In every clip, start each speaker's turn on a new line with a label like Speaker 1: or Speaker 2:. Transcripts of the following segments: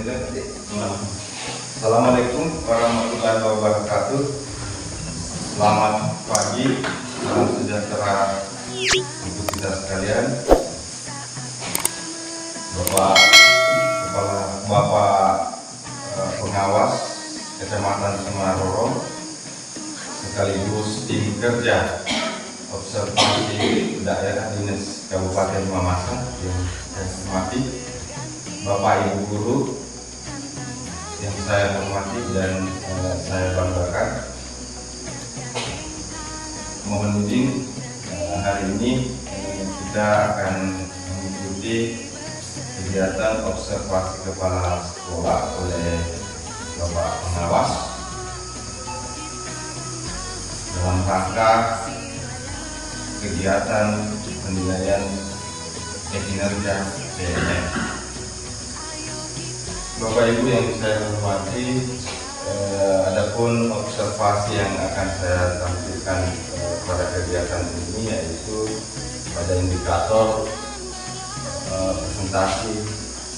Speaker 1: Assalamualaikum warahmatullahi wabarakatuh. Selamat pagi, salam sejahtera untuk kita sekalian. Bapak pengawas Kecamatan Semarorong sekaligus tim kerja observasi daerah dinas Kabupaten Mamasa yang saya hormati, Bapak Ibu guru yang saya hormati dan saya banggakan. Mohon izin, hari ini kita akan mengikuti kegiatan observasi kepala sekolah oleh Bapak pengawas dalam rangka kegiatan penilaian kinerja PNM. Bapak Ibu yang saya hormati, adapun observasi yang akan saya tampilkan pada kegiatan ini yaitu pada indikator presentasi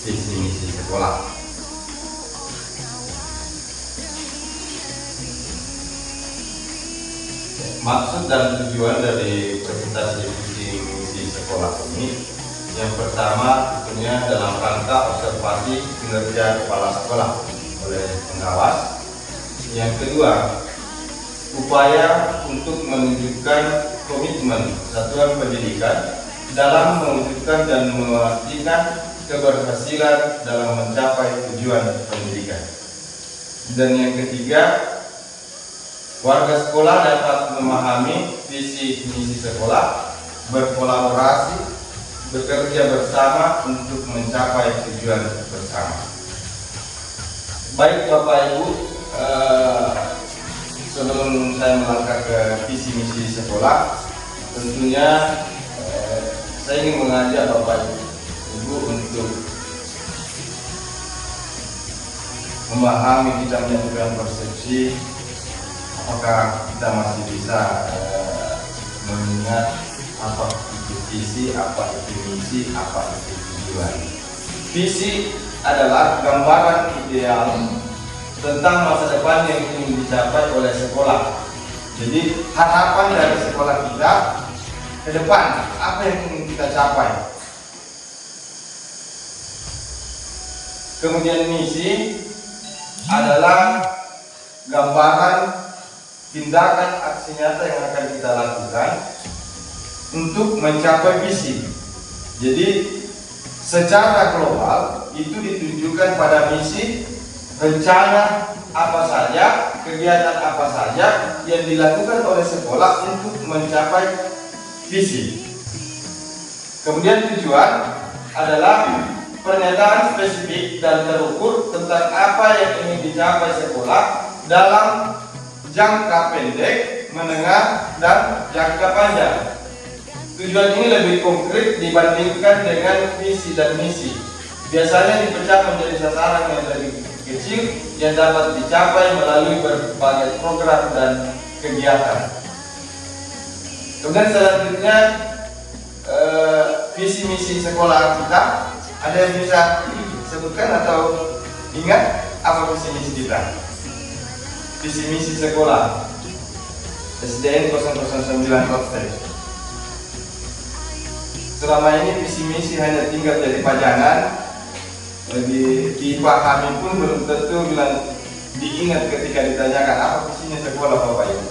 Speaker 1: visi misi sekolah. Maksud dan tujuan dari presentasi visi misi sekolah ini, yang pertama tentunya dalam rangka observasi kinerja kepala sekolah oleh pengawas. Yang kedua, upaya untuk menunjukkan komitmen satuan pendidikan dalam mewujudkan dan memastikan keberhasilan dalam mencapai tujuan pendidikan. Dan yang ketiga, warga sekolah dapat memahami visi misi sekolah, berkolaborasi, bekerja bersama untuk mencapai tujuan bersama. Baik Bapak Ibu, sebelum saya melangkah ke visi misi sekolah, tentunya saya ingin mengajak Bapak Ibu untuk memahami, kita menyatukan persepsi apakah kita masih bisa mengingat apa itu visi, apa itu misi, apa itu tujuan. Visi adalah gambaran ideal tentang masa depan yang ingin dicapai oleh sekolah. Jadi harapan dari sekolah kita ke depan, apa yang ingin kita capai. Kemudian misi adalah gambaran tindakan aksi nyata yang akan kita lakukan untuk mencapai visi. Jadi secara global itu ditunjukkan pada misi, rencana apa saja, kegiatan apa saja yang dilakukan oleh sekolah untuk mencapai visi. Kemudian tujuan adalah pernyataan spesifik dan terukur tentang apa yang ingin dicapai sekolah dalam jangka pendek, menengah, dan jangka panjang. Tujuan ini lebih konkret dibandingkan dengan visi dan misi. Biasanya dipecah menjadi sasaran yang lebih kecil yang dapat dicapai melalui berbagai program dan kegiatan. Kemudian selanjutnya visi misi sekolah kita, ada yang bisa sebutkan atau ingat apa visi misi kita? Visi misi sekolah SDN 009 Kopstek. Selama ini visi misi hanya tinggal jadi pajangan, dipahami pun belum tentu bilang diingat ketika ditanyakan apa visinya sekolah Bapak Ibu.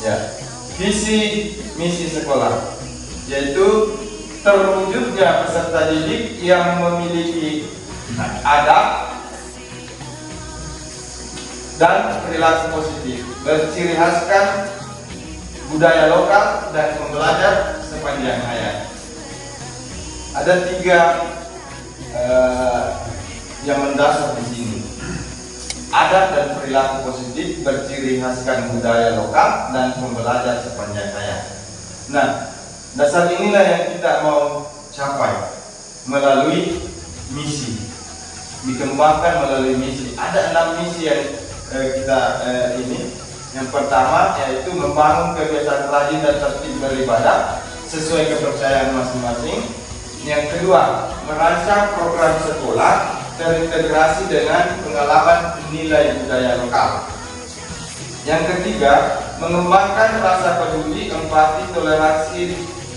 Speaker 1: Ya, visi misi sekolah yaitu terwujudnya peserta didik yang memiliki adab dan perilaku positif, berciri khaskan budaya lokal dan pembelajar sepanjang hayat. Ada tiga yang mendasar di sini: adab dan perilaku positif, berciri khaskan budaya lokal dan pembelajar sepanjang hayat. Nah, dasar inilah yang kita mau capai melalui misi, dikembangkan melalui misi. Ada 6 misi yang kita ini. Yang pertama yaitu membangun kebiasaan rajin dan tertib beribadah sesuai kepercayaan masing-masing. Yang kedua, merancang program sekolah terintegrasi dengan pengalaman nilai budaya lokal. Yang ketiga, mengembangkan rasa peduli, empati, toleransi,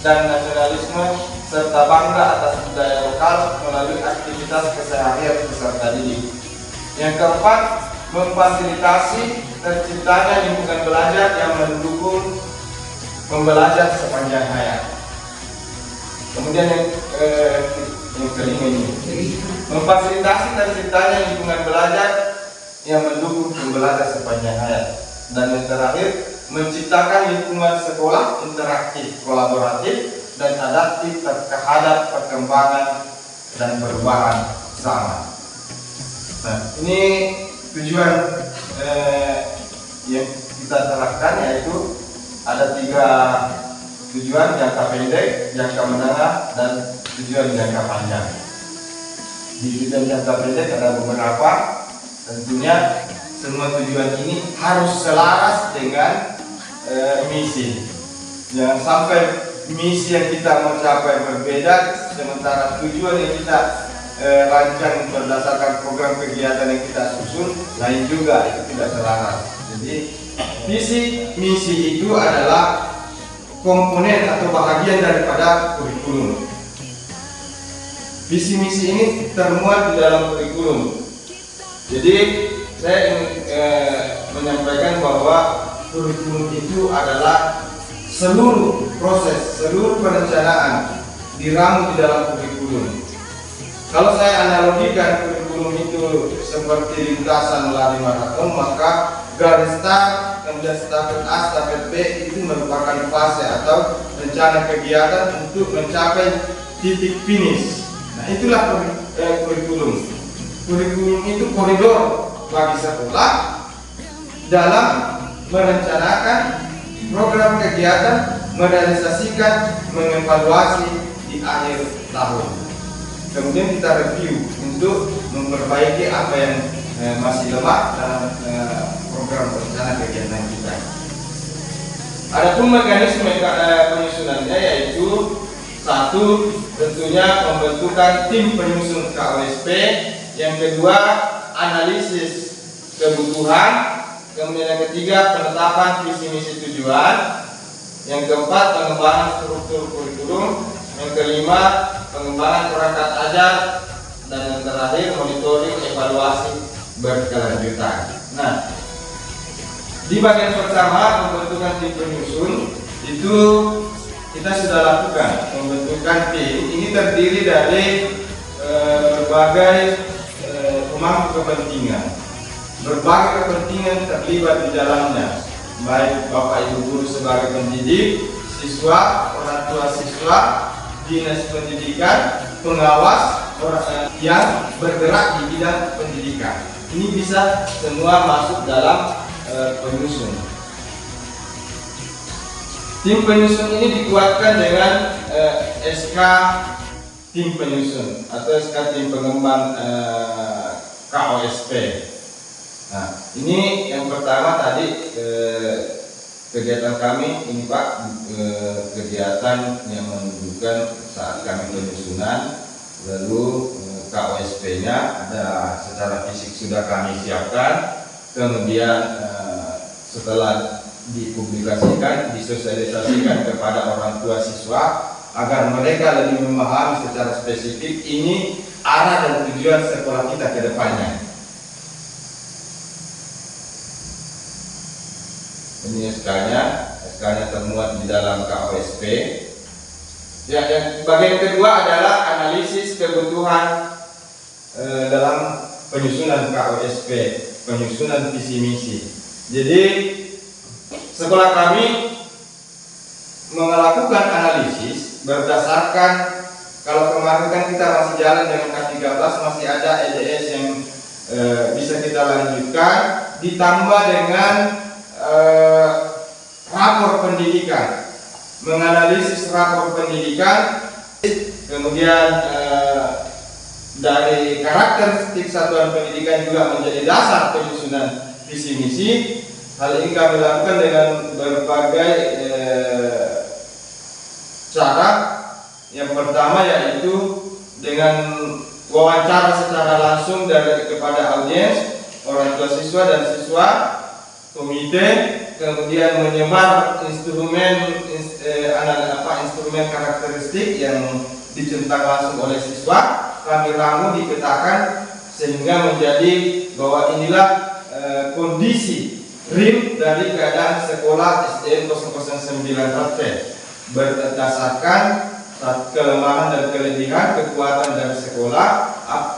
Speaker 1: dan nasionalisme serta bangga atas budaya lokal melalui aktivitas keseharian peserta didik. Yang keempat, memfasilitasi terciptanya lingkungan belajar yang mendukung pembelajar sepanjang hayat. Kemudian yang kelima ini, memfasilitasi terciptanya lingkungan belajar yang mendukung pembelajar sepanjang hayat. Dan yang terakhir, menciptakan lingkungan sekolah interaktif, kolaboratif, dan adaptif terhadap perkembangan dan perubahan zaman. Nah, ini tujuan yang kita terapkan, yaitu ada 3 tujuan: jangka pendek, jangka menengah, dan tujuan jangka panjang. Di tujuan jangka pendek ada beberapa. Tentunya semua tujuan ini harus selaras dengan misi. Jangan sampai misi yang kita mau capai berbeda, sementara tujuan yang kita rancang berdasarkan program kegiatan yang kita susun lain juga, itu tidak selaras. Jadi misi itu adalah komponen atau bahagian daripada kurikulum. Visi misi ini termuat di dalam kurikulum. Jadi saya ingin menyampaikan bahwa kurikulum itu adalah seluruh proses, seluruh perencanaan diramu di dalam kurikulum. Kalau saya analogikan kurikulum itu seperti lintasan lari maraton, maka garis start, kemudian stafet A, stafet B itu merupakan fase atau rencana kegiatan untuk mencapai titik finish. Nah, itulah kurikulum. Kurikulum itu koridor bagi sekolah dalam merencanakan program kegiatan, merealisasikan, mengevaluasi di akhir tahun. Kemudian kita review untuk memperbaiki apa yang masih lemah dalam program rencana kegiatan kita. Adapun mekanisme penyusunannya, yaitu 1, tentunya pembentukan tim penyusun KOSP. Yang kedua, analisis kebutuhan. Kemudian yang ketiga, penetapan visi misi tujuan. Yang keempat, pengembangan struktur kurikulum. Yang kelima, pengembangan perangkat ajar. Dan yang terakhir, monitoring evaluasi berkelanjutan. Nah, di bagian pertama, pembentukan tim penyusun, itu kita sudah lakukan pembentukan tim. Ini terdiri dari berbagai pemangku kepentingan. Berbagai kepentingan terlibat di dalamnya, baik Bapak Ibu guru sebagai pendidik, siswa, orang tua siswa, dinas pendidikan, pengawas, orang yang bergerak di bidang pendidikan. Ini bisa semua masuk dalam penyusun. Tim penyusun ini dikuatkan dengan SK tim penyusun atau SK tim pengembang KOSP. Nah, ini yang pertama tadi kegiatan kami ini Pak, kegiatan yang menunjukkan saat kami penyusunan, lalu KOSP-nya ada secara fisik sudah kami siapkan, kemudian setelah dipublikasikan, disosialisasikan kepada orang tua siswa agar mereka lebih memahami secara spesifik ini arah dan tujuan sekolah kita ke depannya. Ini SK-nya termuat di dalam KOSP. Ya, yang bagian kedua adalah analisis kebutuhan dalam penyusunan KOSP, penyusunan visi misi. Jadi sekolah kami melakukan analisis berdasarkan, kalau kemarin kan kita masih jalan dengan K13, masih ada EDS yang bisa kita lanjutkan, ditambah dengan rapor pendidikan, menganalisis rapor pendidikan, kemudian dari karakteristik satuan pendidikan juga menjadi dasar penyusunan visi misi. Hal ini kami lakukan dengan berbagai cara. Yang pertama yaitu dengan wawancara secara langsung kepada audiens, orang tua siswa dan siswa, komite, kemudian menyebar instrumen karakteristik yang dicetak langsung oleh siswa, kami ramu, dipetakan sehingga menjadi bahwa inilah kondisi real dari keadaan sekolah SDN 009 Rate berdasarkan kelemahan dan kelebihan, kekuatan dari sekolah,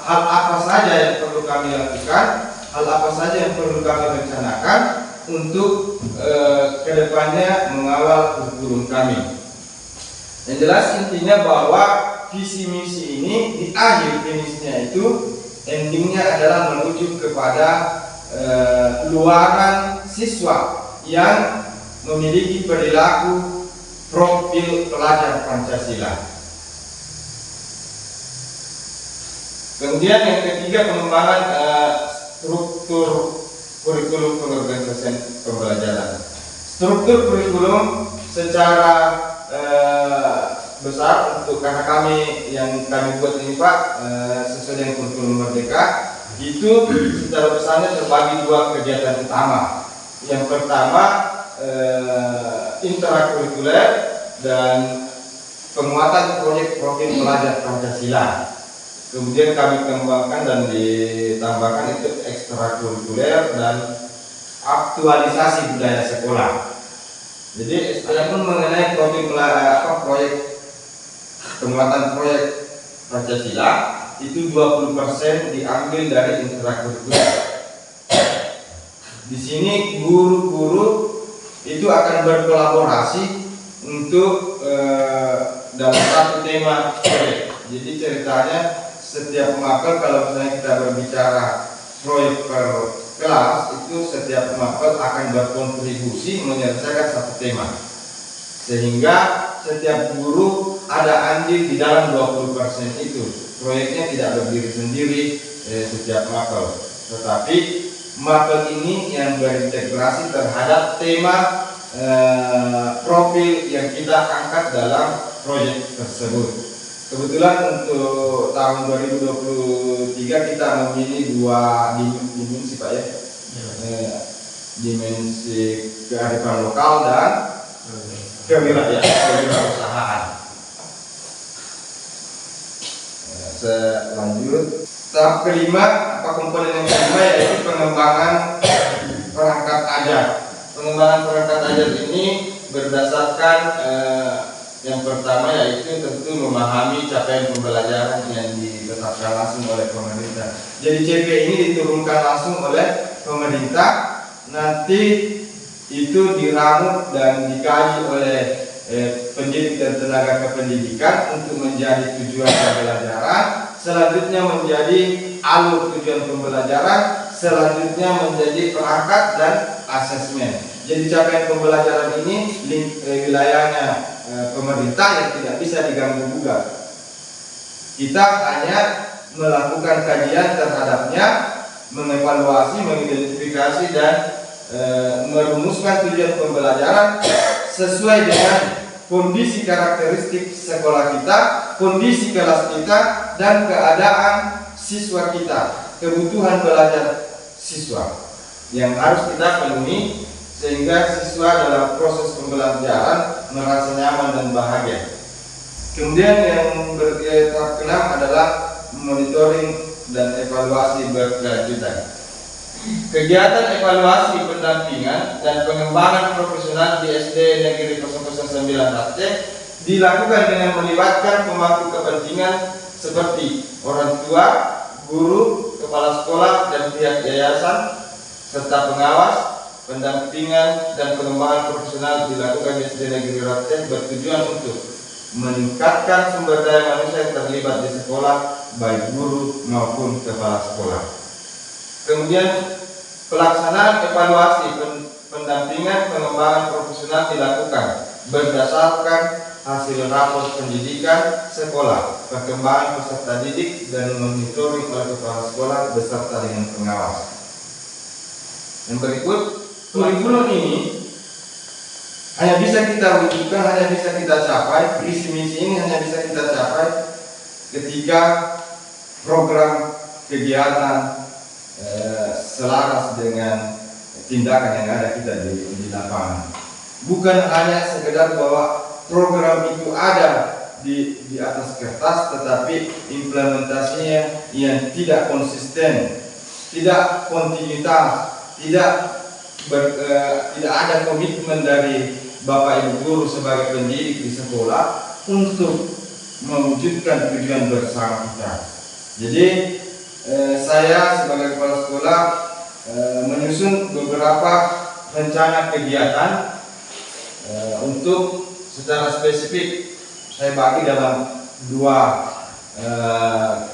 Speaker 1: hal apa saja yang perlu kami lakukan, hal apa saja yang perlu kami rencanakan untuk kedepannya mengawal kurikulum kami. Yang jelas intinya bahwa visi misi ini di akhir finishnya itu endingnya adalah menuju kepada luaran siswa yang memiliki perilaku profil pelajar Pancasila. Kemudian yang ketiga, pengembangan struktur kurikulum pengorganisasian pembelajaran. Struktur kurikulum secara besar untuk karena kami buat ini Pak sesuai dengan kurikulum Merdeka itu secara besarnya terbagi dua kegiatan utama. Yang pertama intrakurikuler dan penguatan proyek profil pelajar Pancasila. Kemudian kami kembangkan dan ditambahkan itu ekstrakurikuler dan aktualisasi budaya sekolah. Jadi adapun mengenai profil proyek penguatan proyek Pancasila itu 20% diambil dari intrakurikuler. Di sini guru-guru itu akan berkolaborasi untuk dalam satu tema proyek. Jadi ceritanya setiap mapel, kalau misalnya kita berbicara proyek per kelas, itu setiap mapel akan berkontribusi menyelesaikan satu tema, sehingga setiap guru ada andil di dalam 20% itu. Proyeknya tidak berdiri sendiri setiap mapel, tetapi mapel ini yang berintegrasi terhadap tema profil yang kita angkat dalam proyek tersebut. Kebetulan untuk tahun 2023 kita memilih dua dimensi Pak ya, dimensi kearifan lokal dan kewirausahaan. Selanjut tahap kelima, komponen yang kelima yaitu pengembangan perangkat ajar. Pengembangan perangkat ajar ini berdasarkan yang pertama yaitu tentu memahami capaian pembelajaran yang ditetapkan langsung oleh pemerintah. Jadi CP ini diturunkan langsung oleh pemerintah, nanti itu diramu dan dikaji oleh pendidik dan tenaga kependidikan untuk menjadi tujuan pembelajaran, selanjutnya menjadi alur tujuan pembelajaran, selanjutnya menjadi perangkat dan asesmen. Jadi capaian pembelajaran ini wilayahnya pemerintah yang tidak bisa diganggu gugat. Kita hanya melakukan kajian terhadapnya, mengevaluasi, mengidentifikasi dan merumuskan tujuan pembelajaran sesuai dengan kondisi karakteristik sekolah kita, kondisi kelas kita, dan keadaan siswa kita, kebutuhan belajar siswa yang harus kita penuhi sehingga siswa dalam proses pembelajaran merasa nyaman dan bahagia. Kemudian yang tahap ke-6 adalah monitoring dan evaluasi berkelanjutan. Kegiatan evaluasi pendampingan dan pengembangan profesional di SD Negeri 009 Rate dilakukan dengan melibatkan pemangku kepentingan seperti orang tua, guru, kepala sekolah, dan pihak yayasan, serta pengawas. Pendampingan dan pengembangan profesional dilakukan di SD Negeri Rate bertujuan untuk meningkatkan sumber daya manusia yang terlibat di sekolah, baik guru maupun kepala sekolah. Kemudian pelaksanaan evaluasi pendampingan pengembangan profesional dilakukan berdasarkan hasil rapor pendidikan sekolah, perkembangan peserta didik, dan monitoring oleh kepala sekolah beserta dengan pengawas. Yang berikut, kurikulum ini hanya bisa kita wujudkan, hanya bisa kita capai, visi misi ini hanya bisa kita capai ketika program kegiatan selaras dengan tindakan yang ada kita di lapangan. Bukan hanya sekedar bahwa program itu ada di atas kertas, tetapi implementasinya yang tidak konsisten, tidak kontinuitas, tidak ada komitmen dari Bapak Ibu guru sebagai pendidik di sekolah untuk mewujudkan tujuan bersama kita. Jadi saya sebagai kepala sekolah menyusun beberapa rencana kegiatan untuk secara spesifik saya bagi dalam dua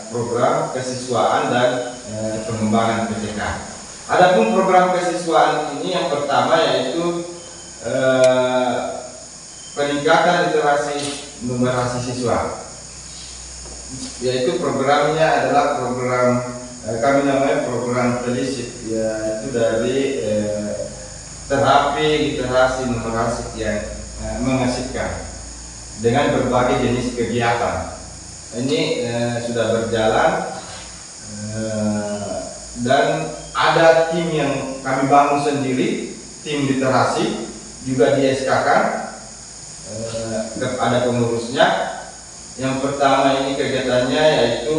Speaker 1: program kesiswaan dan pengembangan PTK. Adapun program kesiswaan ini yang pertama yaitu peningkatan literasi numerasi siswa, yaitu programnya adalah program kami namanya program telisip, yaitu dari terapi literasi numerasi yang mengasihkan dengan berbagai jenis kegiatan. Ini sudah berjalan dan ada tim yang kami bangun sendiri, tim literasi juga di SK-kan, ada pengurusnya. Yang pertama ini kegiatannya yaitu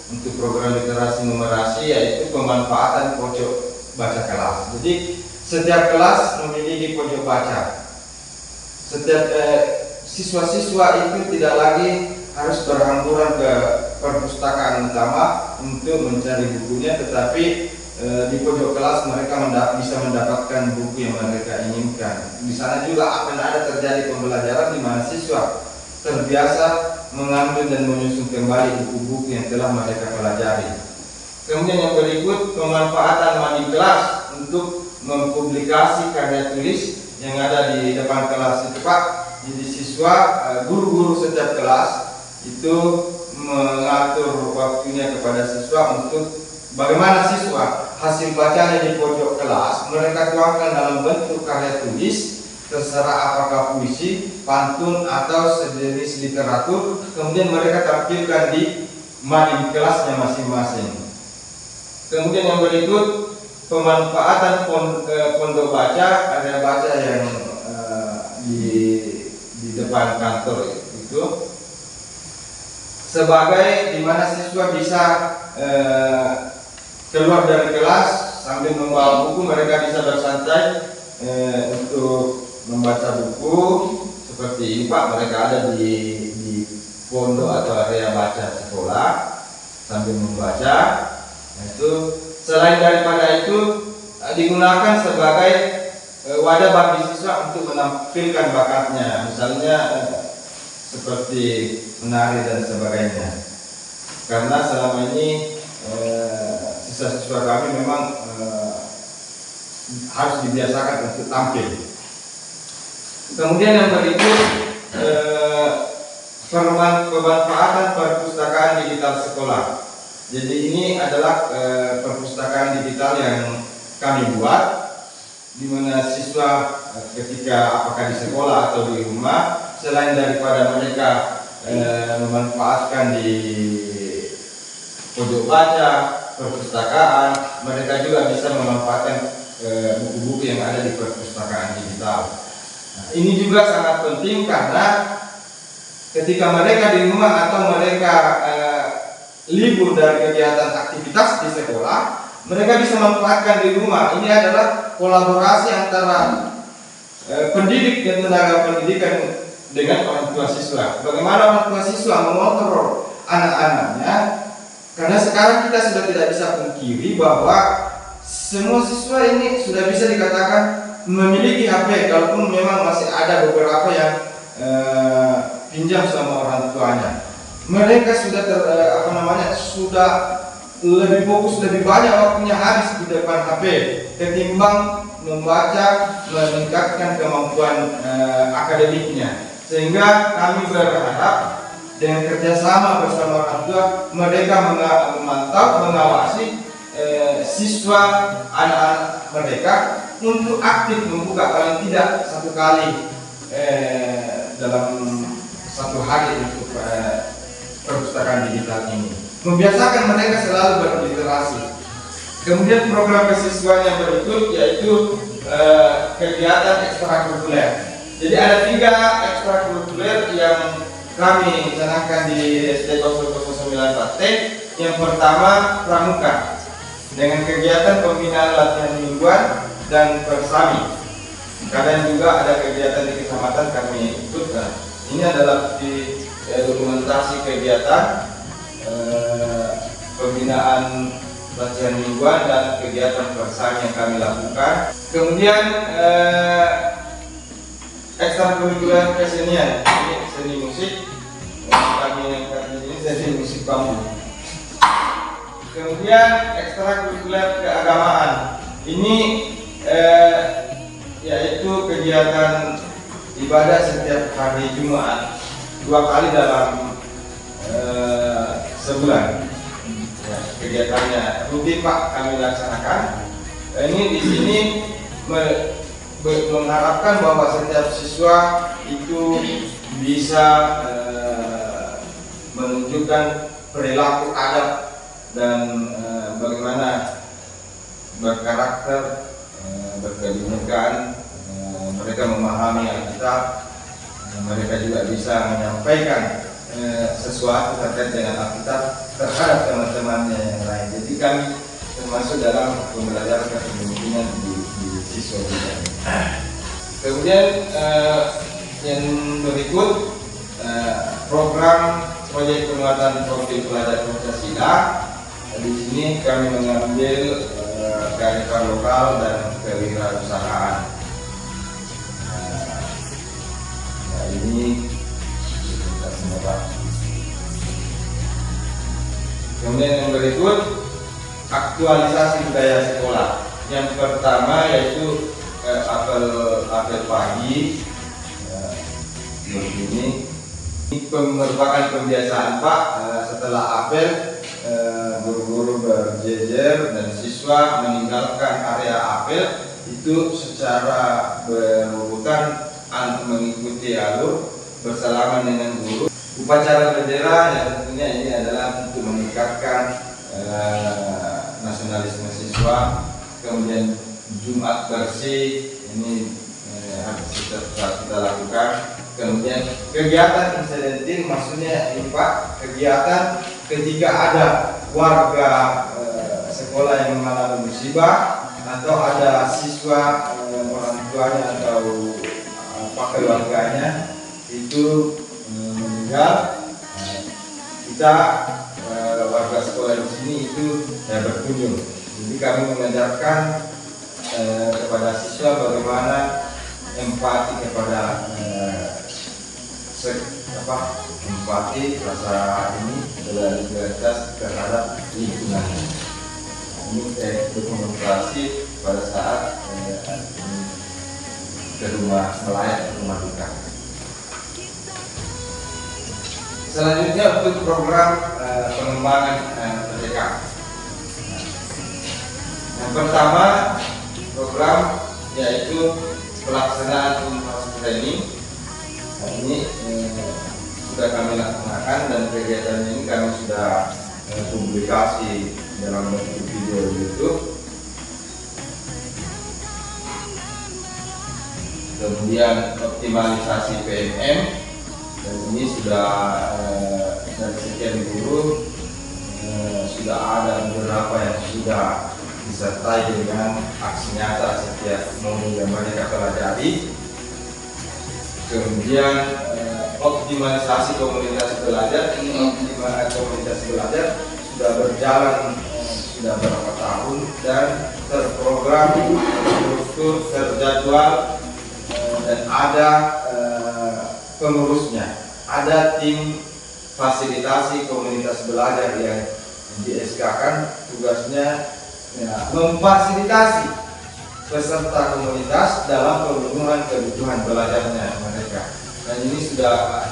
Speaker 1: untuk program literasi numerasi, yaitu pemanfaatan pojok baca kelas. Jadi setiap kelas memiliki pojok baca. Setiap siswa-siswa itu tidak lagi harus berhamburan ke perpustakaan utama untuk mencari bukunya, tetapi di pojok kelas mereka bisa mendapatkan buku yang mereka inginkan. Di sana juga akan ada terjadi pembelajaran di mana siswa terbiasa mengambil dan menyusun kembali buku-buku yang telah mereka pelajari. Kemudian yang berikut, pemanfaatan mandi kelas untuk mempublikasi karya tulis yang ada di depan kelas itu, Pak. Jadi siswa, guru-guru setiap kelas itu mengatur waktunya kepada siswa untuk bagaimana siswa hasil bacanya di pojok kelas mereka tuangkan dalam bentuk karya tulis, terserah apakah puisi, pantun atau sejenis literatur, kemudian mereka tampilkan di mading kelasnya masing-masing. Kemudian yang berikut, pemanfaatan pondok baca, area baca yang di depan kantor itu sebagai dimana siswa bisa keluar dari kelas sambil membawa buku, mereka bisa bersantai untuk membaca buku seperti ini, Pak. Mereka ada di pondok atau area baca sekolah sambil membaca. Nah, itu selain daripada itu digunakan sebagai wadah bagi siswa untuk menampilkan bakatnya, misalnya seperti menari dan sebagainya. Karena selama ini siswa-siswa kami memang harus dibiasakan untuk tampil. Kemudian yang berikut, pemanfaatan perpustakaan digital sekolah. Jadi ini adalah perpustakaan digital yang kami buat, di mana siswa ketika apakah di sekolah atau di rumah, selain daripada mereka memanfaatkan di pojok baca, perpustakaan, mereka juga bisa memanfaatkan buku-buku yang ada di perpustakaan digital. Nah, ini juga sangat penting karena ketika mereka di rumah atau mereka libur dari kegiatan aktivitas di sekolah, mereka bisa memanfaatkan di rumah. Ini adalah kolaborasi antara pendidik dan tenaga pendidikan dengan orang tua siswa. Bagaimana orang tua siswa mengontrol anak-anaknya? Karena sekarang kita sudah tidak bisa pungkiri bahwa semua siswa ini sudah bisa dikatakan memiliki HP, kalaupun memang masih ada beberapa yang pinjam sama orang tuanya. Mereka sudah sudah lebih fokus, lebih banyak waktunya habis di depan HP ketimbang membaca, meningkatkan kemampuan akademiknya. Sehingga kami berharap dengan kerjasama bersama orang tua, mereka memantau, mengawasi siswa anak-anak mereka untuk aktif membuka paling tidak satu kali dalam satu hari untuk perpustakaan digital ini. Membiasakan mereka selalu berliterasi. Kemudian program kesiswaan yang berikut yaitu kegiatan ekstrakurikuler. Jadi ada 3 ekstrakurikuler yang kami canangkan di SD 0009 Batek. Yang pertama pramuka dengan kegiatan pembinaan latihan mingguan dan persami. Kadang juga ada kegiatan di kecamatan kami ikut. Nah, ini adalah di dokumentasi kegiatan pembinaan latihan mingguan dan kegiatan persami yang kami lakukan. Kemudian ekstrakurikuler kesenian, ini seni musik. Kami ini seni musik bambu. Kemudian ekstrakurikuler keagamaan, ini yaitu kegiatan ibadah setiap hari Jumat 2 kali dalam sebulan. Ya, kegiatannya rutin Pak kami laksanakan. Ini di sini mengharapkan bahwa setiap siswa itu bisa menunjukkan perilaku adab dan bagaimana berkarakter, berkebinekaan, mereka memahami Alkitab, mereka juga bisa menyampaikan sesuatu terkait dengan Alkitab terhadap teman-temannya yang lain. Jadi kami termasuk dalam pembelajaran kepemimpinan di siswa kita. Kemudian yang berikut program proyek penguatan profil pelajar Pancasila. Di sini kami mengambil kearifan lokal dan kewirausahaan. Nah, ini kita semua. Kemudian yang berikut aktualisasi budaya sekolah. Yang pertama yaitu apel pagi. Ini merupakan kebiasaan Pak. Setelah apel guru-guru berjejer dan siswa meninggalkan area apel itu secara berurutan mengikuti alur bersalaman dengan guru. Upacara bendera yang tentunya ini adalah untuk meningkatkan nasionalisme siswa. Kemudian Jumat bersih ini harus kita lakukan. Kemudian kegiatan insidentil maksudnya ini Pak, kegiatan ketika ada warga sekolah yang mengalami musibah atau ada siswa orang tuanya atau keluarganya itu meninggal, kita warga sekolah di sini itu berkunjung. Jadi kami mengajarkan kepada siswa bagaimana empati kepada empati rasa ini solidaritas terhadap lingkungan. Ini dokumentasi pada saat ke rumah melayat rumah duka. Selanjutnya untuk program pengembangan PTK. Yang pertama program yaitu pelaksanaan in-house training. Nah, ini sudah kami laksanakan dan kegiatan ini kami sudah publikasi dalam bentuk video YouTube. Kemudian optimalisasi PMM, dan ini sudah dari sekian guru sudah ada beberapa yang sudah disertai dengan aksi nyata setiap modul yang mereka pelajari. Kemudian optimalisasi komunitas belajar. Ini optimalisasi komunitas belajar sudah berjalan sudah beberapa tahun dan terprogram, terstruktur, terjadwal, dan ada pengurusnya. Ada tim fasilitasi komunitas belajar yang di SK-kan, tugasnya memfasilitasi peserta komunitas dalam pemenuhan kebutuhan belajarnya mereka. Dan ini sudah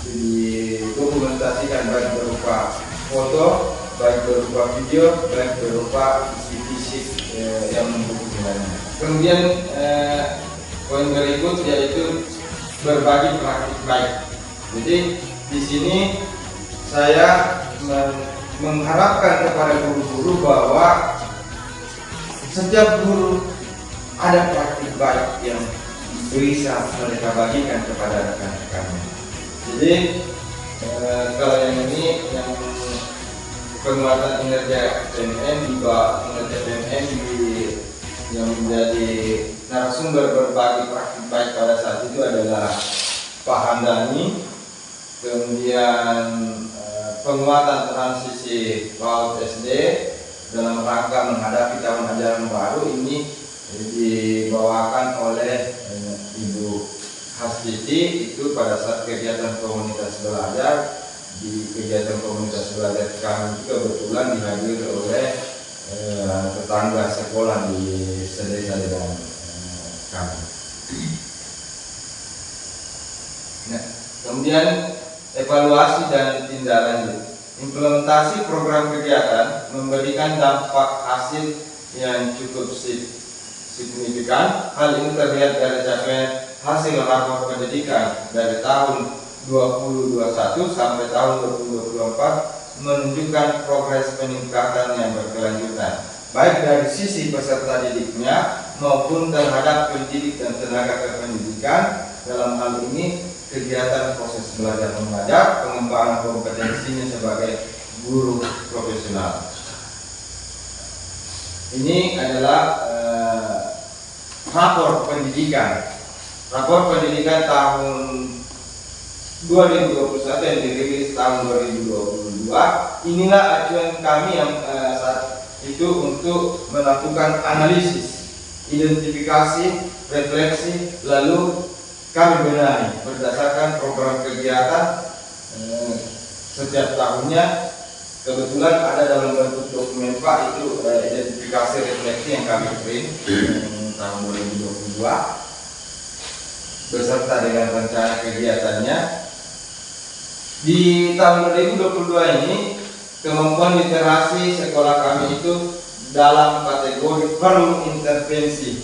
Speaker 1: didokumentasikan baik berupa foto, baik berupa video, baik berupa fisik yang mendukungnya. Kemudian poin berikut yaitu berbagi praktik baik. Jadi di sini saya mengharapkan kepada guru-guru bahwa setiap guru ada praktik baik yang bisa mereka bagikan kepada rekan-rekannya. Jadi kalau yang ini yang penguatan kinerja PNN juga kinerja PNN yang menjadi narasumber berbagi praktik baik pada saat itu adalah Pak Handani, kemudian penguatan transisi PAUD SD dalam rangka menghadapi tahun ajaran baru ini dibawakan oleh Ibu Hastiti itu pada saat kegiatan komunitas belajar. Di kegiatan komunitas belajar kami kebetulan dihadiri oleh tetangga sekolah di sedesa dengan kami. Nah, kemudian evaluasi dan tindak lanjut. Implementasi program kegiatan memberikan dampak hasil yang cukup signifikan. Hal ini terlihat dari capaian hasil rapor pendidikan dari tahun 2021 sampai tahun 2024 menunjukkan progres peningkatan yang berkelanjutan, baik dari sisi peserta didiknya maupun terhadap pendidik dan tenaga kependidikan. Dalam hal ini kegiatan proses belajar mengajar, pengembangan kompetensinya sebagai guru profesional. Ini adalah rapor pendidikan tahun 2021 yang dirilis tahun 2022. Inilah acuan kami yang saat itu untuk melakukan analisis, identifikasi, refleksi, lalu kami benahi berdasarkan program kegiatan setiap tahunnya. Kebetulan ada dalam bentuk dokumen Pak, itu identifikasi refleksi yang kami print tahun 2022 beserta dengan rencana kegiatannya. Di tahun 2022 ini kemampuan literasi sekolah kami itu dalam kategori perlu intervensi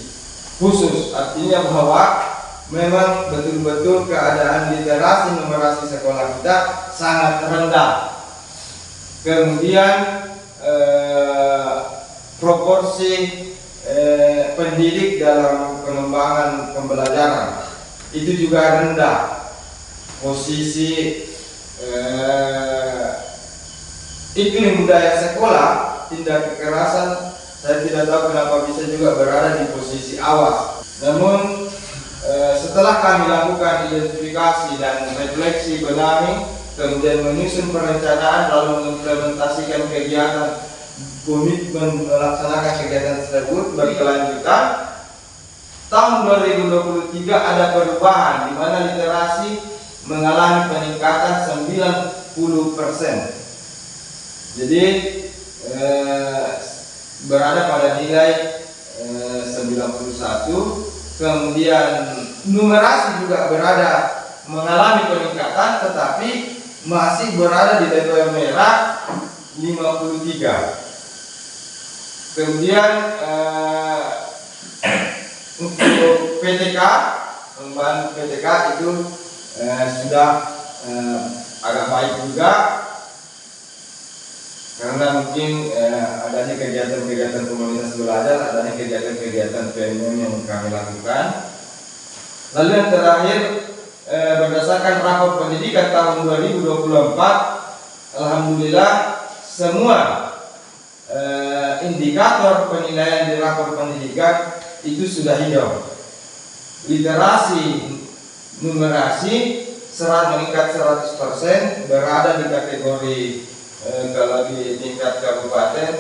Speaker 1: khusus, artinya bahwa memang betul-betul keadaan literasi numerasi sekolah kita sangat rendah. Kemudian proporsi pendidik dalam pengembangan pembelajaran itu juga rendah. Posisi iklim budaya sekolah, tindak kekerasan, saya tidak tahu kenapa bisa juga berada di posisi awas. Namun setelah kami lakukan identifikasi dan refleksi benahi, kemudian menyusun perencanaan lalu mengimplementasikan kegiatan, komitmen melaksanakan kegiatan tersebut berkelanjutan, tahun 2023 ada perubahan di mana literasi mengalami peningkatan 90%. Jadi berada pada nilai 91. Kemudian numerasi juga berada mengalami peningkatan, tetapi masih berada di level merah 53. Kemudian untuk PTK, pengembangan PTK itu sudah agak baik juga, karena mungkin adanya kegiatan-kegiatan komunitas belajar, adanya kegiatan-kegiatan PNN yang kami lakukan. Lalu yang terakhir, berdasarkan rapor pendidikan tahun 2024, alhamdulillah semua indikator penilaian di rapor pendidikan itu sudah hijau. Literasi numerasi meningkat 100%, berada di kategori kalau di tingkat kabupaten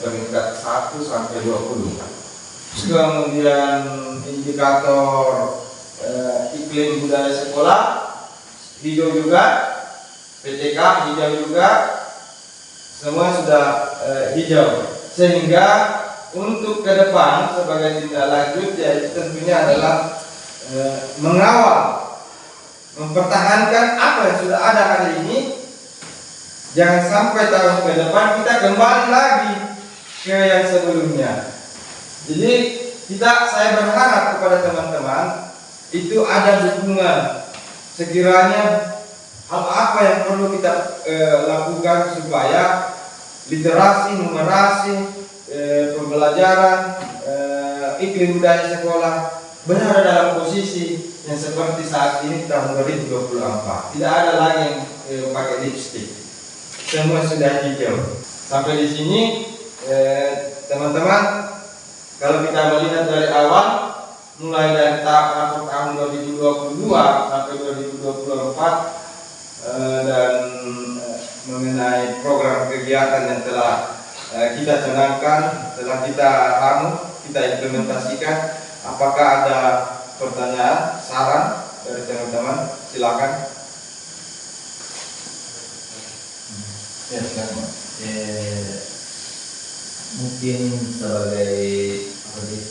Speaker 1: peringkat 1 sampai 20. Kemudian indikator iklim budaya sekolah hijau juga, PTK hijau juga, semua sudah hijau. Sehingga untuk ke depan sebagai tindak lanjut ya tentunya adalah mengawal, mempertahankan apa yang sudah ada hari ini. Jangan sampai tahun ke depan kita kembali lagi ke yang sebelumnya. Jadi saya berharap kepada teman-teman itu ada dukungan. Sekiranya hal apa yang perlu kita lakukan supaya literasi, numerasi, pembelajaran, iklim budaya sekolah berada dalam posisi yang seperti saat ini tahun 2024. Tidak ada lagi yang pakai lipstick, semua sudah hijau. Sampai di sini teman-teman, kalau kita melihat dari awal, mulai dari tahun 2022 sampai 2024, dan mengenai program kegiatan yang telah kita canangkan, telah kita kita implementasikan. Apakah ada pertanyaan, saran dari teman-teman? Silakan.
Speaker 2: Ya, mungkin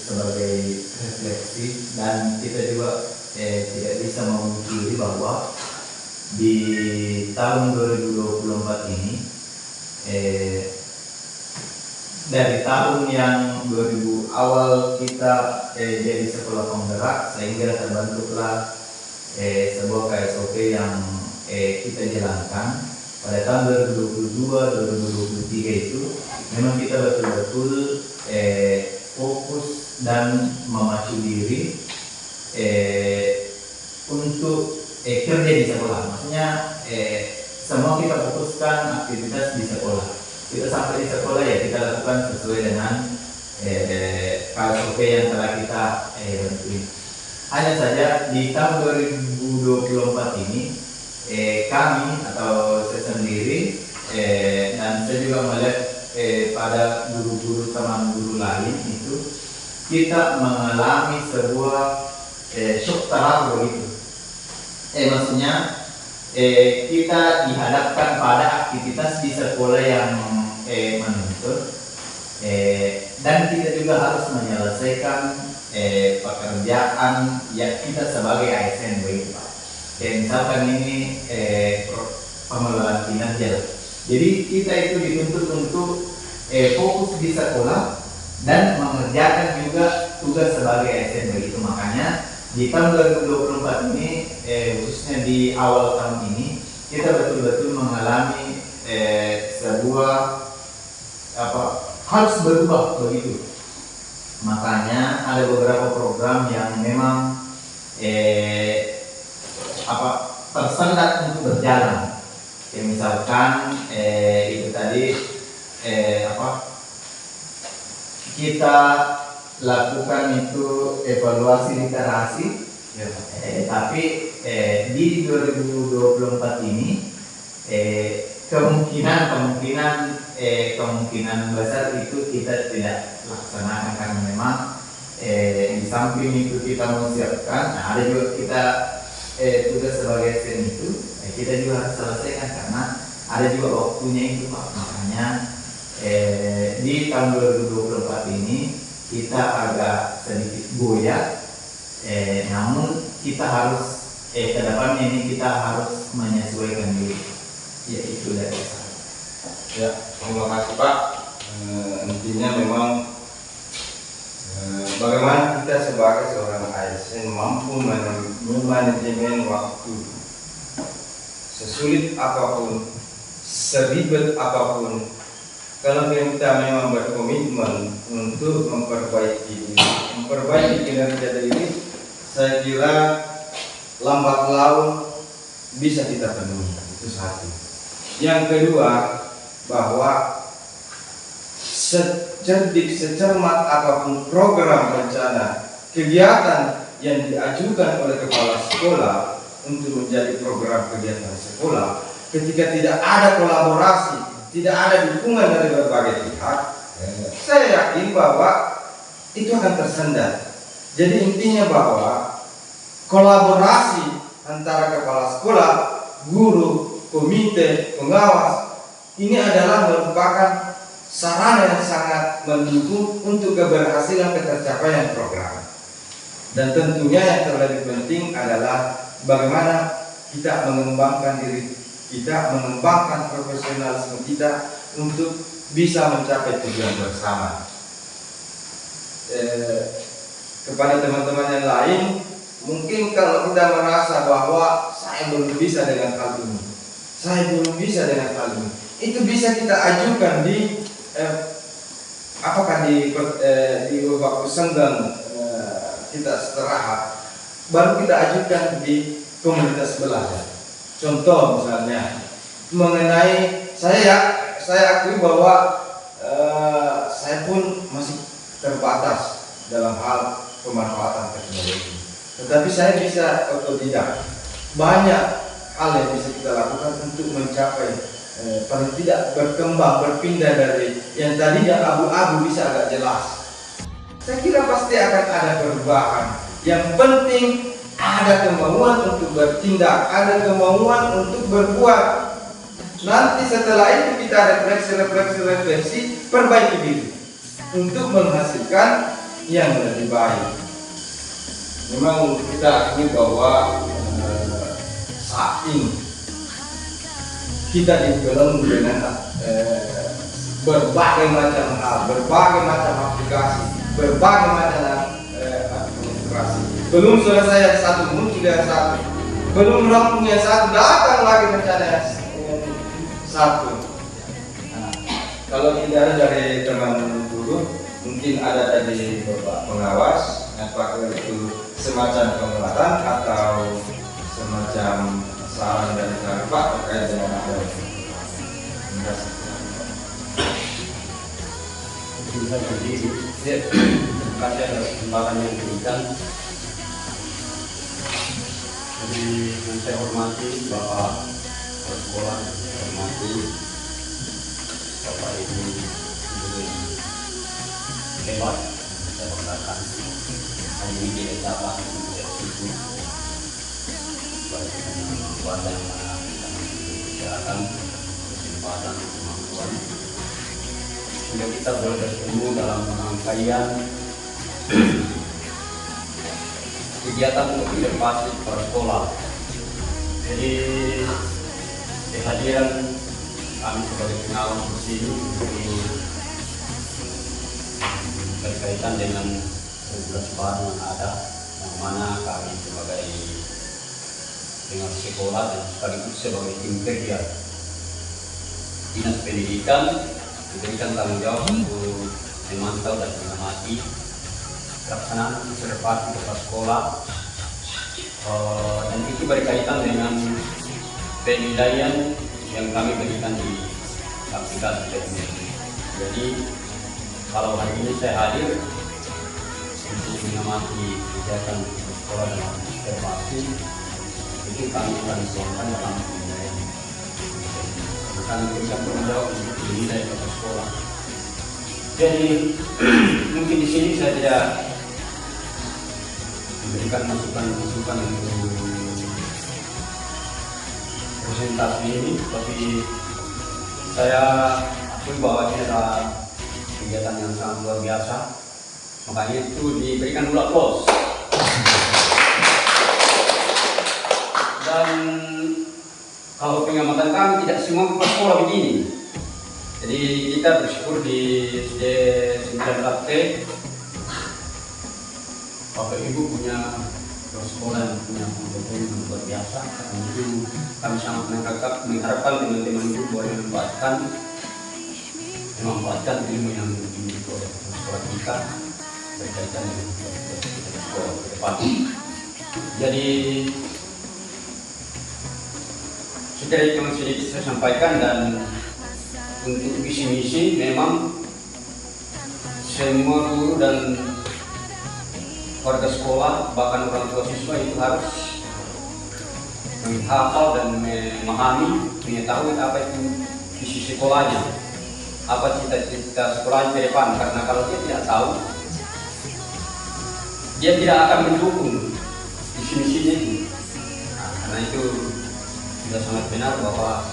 Speaker 2: sebagai refleksi, dan kita juga tidak bisa memungkiri bahwa di tahun 2024 ini dari tahun yang 2000 awal kita jadi sekolah penggerak, sehingga terbentuklah sebuah KSOP yang kita jalankan pada tahun 2022-2023 itu. Memang kita betul-betul fokus dan memacu diri untuk kerja di sekolah. Maksudnya semua kita fokuskan aktivitas di sekolah. Kita sampai di sekolah ya kita lakukan sesuai dengan KSOP yang telah kita bentuk. Hanya saja di tahun 2024 ini kami atau saya sendiri dan saya juga melihat pada guru-guru, teman guru lain itu, kita mengalami sebuah shock terang begitu. Maksudnya kita dihadapkan pada aktivitas di sekolah yang menuntut, dan kita juga harus menyelesaikan pekerjaan yang kita sebagai ASN begitu Pak. Misalkan ini pengelolaan finansial. Jadi kita itu dituntut untuk fokus di sekolah dan mengerjakan juga tugas sebagai ASN begitu. Makanya di tahun 2024 ini, khususnya di awal tahun ini, kita betul-betul mengalami sebuah harus berubah begitu. Makanya ada beberapa program yang memang tersendat untuk berjalan. Misalkan itu tadi kita lakukan itu evaluasi literasi, tapi di 2024 ini kemungkinan besar itu kita tidak laksanakan, karena memang di samping itu kita menyiapkan, ada juga kita tugas sebagai SN itu kita juga harus selesaikan karena ada juga waktunya itu Pak. Makanya di tahun 2024 ini kita agak sedikit goyah, namun kita harus ke depannya ini kita harus menyesuaikan diri. Ya, itu dari saya.
Speaker 1: Ya, terima kasih Pak. Intinya memang bagaimana kita sebagai seorang ASN mampu memanajemen waktu, sesulit apapun, seribet apapun, kalau kita memang berkomitmen untuk memperbaiki kinerja diri, saya kira lambat laun bisa kita penuhi. Itu satu. Yang kedua, bahwa secerdik, secermat apapun program rencana kegiatan yang diajukan oleh kepala sekolah untuk menjadi program kegiatan sekolah, ketika tidak ada kolaborasi, tidak ada dukungan dari berbagai pihak, saya yakin bahwa itu akan tersendat. Jadi intinya bahwa kolaborasi antara kepala sekolah, guru, komite, pengawas, ini adalah merupakan sarana yang sangat mendukung untuk keberhasilan tercapaian program. Dan tentunya yang terlebih penting adalah bagaimana kita mengembangkan diri kita, mengembangkan profesionalisme kita untuk bisa mencapai tujuan bersama. Kepada teman-teman yang lain, Mungkin kalau kita merasa bahwa saya belum bisa dengan hal ini, saya belum bisa dengan hal ini, itu bisa kita ajukan di di waktu senggang kita istirahat, baru kita ajukan di komunitas belajar. Contoh misalnya mengenai saya akui bahwa saya pun masih terbatas dalam hal pemanfaatan teknologi. Tetapi saya bisa otodidak. Banyak hal yang bisa kita lakukan untuk mencapai paling tidak berkembang, berpindah dari yang tadinya abu-abu bisa agak jelas. Saya kira pasti akan ada perubahan. Yang penting ada kemauan untuk bertindak, ada kemauan untuk berbuat. Nanti setelah itu kita refleksi, perbaiki diri untuk menghasilkan yang lebih baik. Memang kita akui bahwa saat ini kita dibelenggu dengan berbagai macam hal, berbagai macam aplikasi, berbagai macam administrasi. Belum selesai yang satu, muncul yang satu, belum rampung yang satu, datang lagi rencana yang satu. Nah, kalau tidak ada dari teman guru, mungkin ada dari bapak pengawas, apakah itu semacam pengelatan atau semacam saran dari Pak terkait dengan apa yang
Speaker 3: bisa berdiri. Terima kasih atas kesempatan yang diberikan. Jadi yang saya hormati Bapak Kepala Sekolah, saya hormati Bapak Ibu guru yang hebat, saya banggakan. Hari ini tidak dapat tidak sibuk. Baik dengan kekuatan yang mana kita masih kesehatan, kesempatan, kemampuan. Sehingga kita boleh bertemu dalam rangkaian kegiatan untuk inovasi para sekolah. Jadi kehadiran kami sebagai pengawas di sini berkaitan dengan regulasi baru yang ada, yang mana kami sebagai pengawas sekolah dan sekaligus sebagai tim kerja Dinas Pendidikan diberikan tanggung jawab untuk memantau dan mengamati pelaksanaan observasi kepala sekolah, dan itu berkaitan dengan penilaian yang kami berikan di aplikasi teknologi. Jadi kalau hari ini saya hadir untuk mengamati kegiatan sekolah dan observasi, itu kami akan tuangkan dalam penilaian. Kami berikan tanggung jawab untuk menilai kepala sekolah. Jadi mungkin di sini saya tidak memberikan masukan untuk presentasi ini, tapi saya akui bahwa ini adalah kegiatan yang sangat luar biasa, makanya itu diberikan dulu aplaus. Dan kalau pengamatan kami tidak semua kepala sekolah begini, jadi kita bersyukur di SD 9 Bapak Ibu punya sekolah yang punya pengetahuan yang luar biasa. Dan itu kami sangat mengharapkan teman-teman ibu boleh memanfaatkan ilmu yang dimiliki oleh sekolah kita berkaitan dengan sekolah ke depan. Jadi sekedar itu yang sedikit saya sampaikan, dan untuk visi-misi memang semua guru dan warga sekolah, bahkan orang tua siswa itu harus menghafal dan memahami, mengetahui apa itu visi sekolahnya, apa cita-cita sekolahnya ke depan. Karena kalau dia tidak tahu, dia tidak akan mendukung visi-misinya itu. Nah, karena itu sudah sangat benar bahwa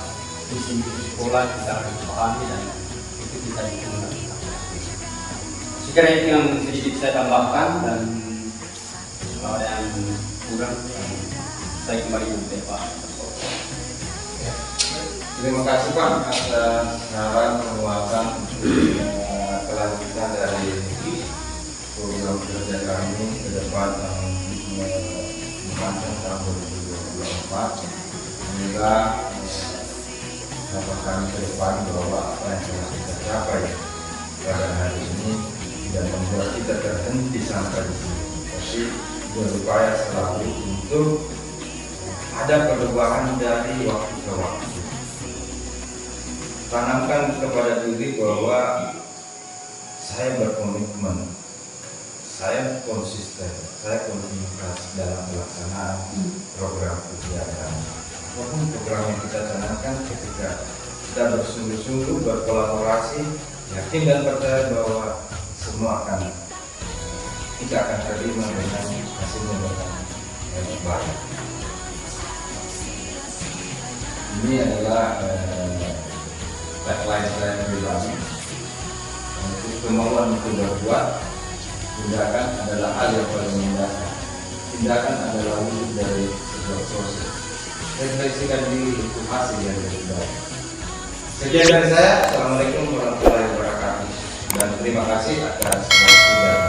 Speaker 3: visi sekolah kita harus pahami dan itu kita dukung. Sekiranya itu yang sedikit saya tambahkan, dan kalau ada yang kurang, saya kembali ke Pak.
Speaker 1: Terima kasih Pak atas saran penguatan kelanjutan dari program kerja kerja kami ke depan mengancam tahun 2024. Semoga dapat kami ke depan bahwa apa yang telah kita capai pada hari ini tidak membuat kita terhenti sampai di sini, tapi berupaya selalu untuk ada perubahan dari waktu ke waktu. Tanamkan kepada diri bahwa saya berkomitmen, saya konsisten, saya kontinuitas dalam pelaksanaan program kegiatan. Apapun program yang kita canangkan, ketika kita bersungguh-sungguh berkolaborasi, yakin dan percaya bahwa semua kita akan terima dengan hasilnya dengan baik. Ini adalah tagline saya pribadi. Untuk kemauan untuk berbuat, tindakan adalah hal yang paling mendasar. Tindakan adalah wujud dari sebuah proses. Refleksikan diri itu hasil yang lebih baik. Sekian dari saya. Assalamualaikum warahmatullahi wabarakatuh. Dan terima kasih atas waktu dan